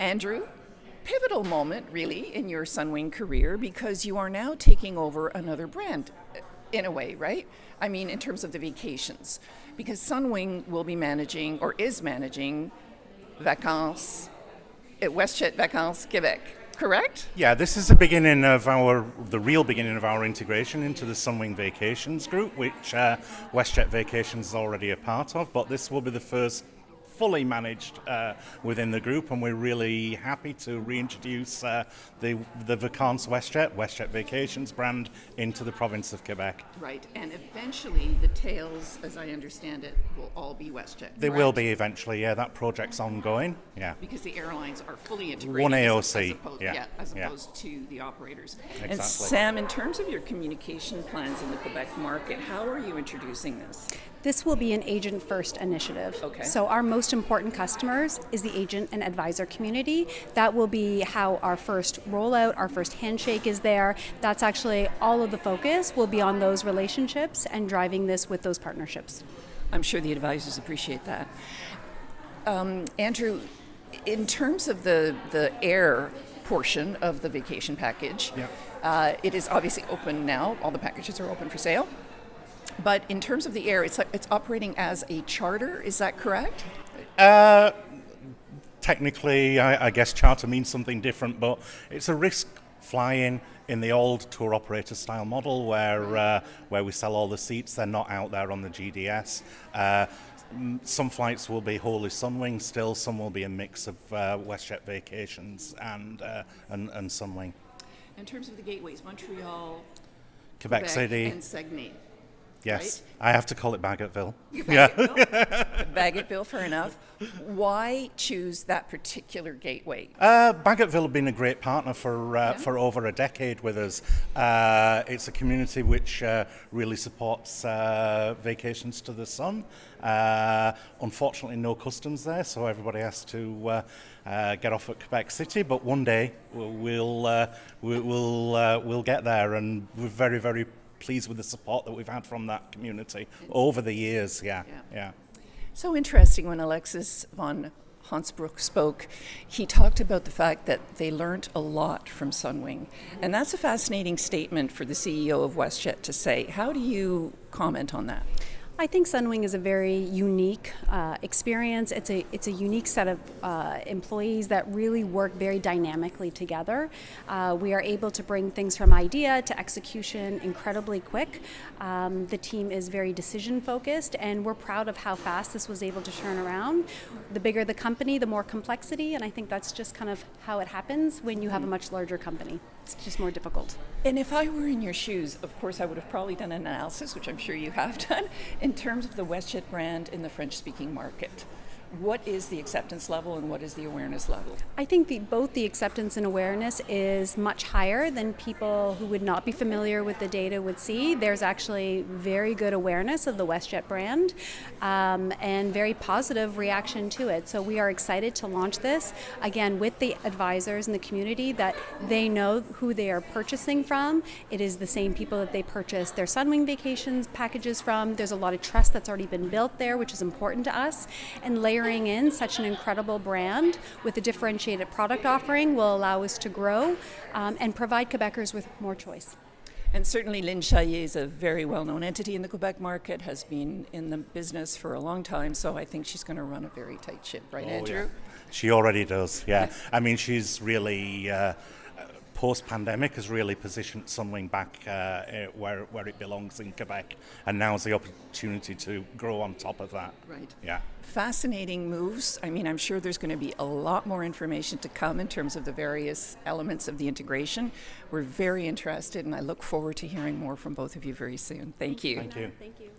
Andrew, pivotal moment really in your Sunwing career because you are now taking over another brand in a way, right? I mean, in terms of the vacations, because Sunwing will be managing or is managing Vacances at WestJet Vacances Quebec, correct? Yeah, this is the real beginning of our integration into the Sunwing Vacations group, which WestJet Vacations is already a part of, but this will be the first fully managed within the group, and we're really happy to reintroduce the WestJet Vacations brand into the province of Quebec. Right, and eventually the tails, as I understand it, will all be WestJet. They will be eventually, yeah. That project's ongoing, yeah. Because the airlines are fully integrated. One AOC, as opposed to the operators. Exactly. And Sam, in terms of your communication plans in the Quebec market, how are you introducing this? This will be an agent-first initiative. Okay. So our most important customers is the agent and advisor community. That will be how our first rollout, our first handshake is there. That's actually all of the focus will be on those relationships and driving this with those partnerships. I'm sure the advisors appreciate that. Andrew, in terms of the air portion of the vacation package, it is obviously open now. All the packages are open for sale. But in terms of the air, it's operating as a charter. Is that correct? Technically, I guess charter means something different, but it's a risk flying in the old tour operator style model where we sell all the seats. They're not out there on the GDS. Some flights will be wholly Sunwing still. Some will be a mix of WestJet Vacations and Sunwing. In terms of the gateways, Montreal, Quebec City, and Saguenay. Yes, right? I have to call it Bagotville. Bagotville, fair enough. Why choose that particular gateway? Bagotville have been a great partner for over a decade with us. It's a community which really supports vacations to the sun. Unfortunately, no customs there, so everybody has to get off at Quebec City. But one day we'll get there, and we're very, very pleased with the support that we've had from that community over the years. Yeah. So interesting when Alexis von Hansbroek spoke, he talked about the fact that they learned a lot from Sunwing. And that's a fascinating statement for the CEO of WestJet to say. How do you comment on that? I think Sunwing is a very unique experience. It's a unique set of employees that really work very dynamically together. We are able to bring things from idea to execution incredibly quick. The team is very decision focused, and we're proud of how fast this was able to turn around. The bigger the company, the more complexity, and I think that's just kind of how it happens when you have a much larger company. It's just more difficult. And if I were in your shoes, of course, I would have probably done an analysis, which I'm sure you have done, in terms of the WestJet brand in the French-speaking market. What is the acceptance level and what is the awareness level? I think both the acceptance and awareness is much higher than people who would not be familiar with the data would see. There's actually very good awareness of the WestJet brand and very positive reaction to it. So we are excited to launch this, again, with the advisors in the community that they know who they are purchasing from. It is the same people that they purchase their Sunwing Vacations packages from. There's a lot of trust that's already been built there, which is important to us. And layering in such an incredible brand with a differentiated product offering will allow us to grow and provide Quebecers with more choice. And certainly Lynn Chaillet is a very well-known entity in the Quebec market, has been in the business for a long time, so I think she's going to run a very tight ship, right, Andrew? Yeah. She already does, yeah. I mean, she's really... post-pandemic has really positioned Sunwing back where it belongs in Quebec, and now's the opportunity to grow on top of that. Right. Yeah. Fascinating moves. I mean, I'm sure there's going to be a lot more information to come in terms of the various elements of the integration. We're very interested, and I look forward to hearing more from both of you very soon. Thank you. Thank you. Thank you.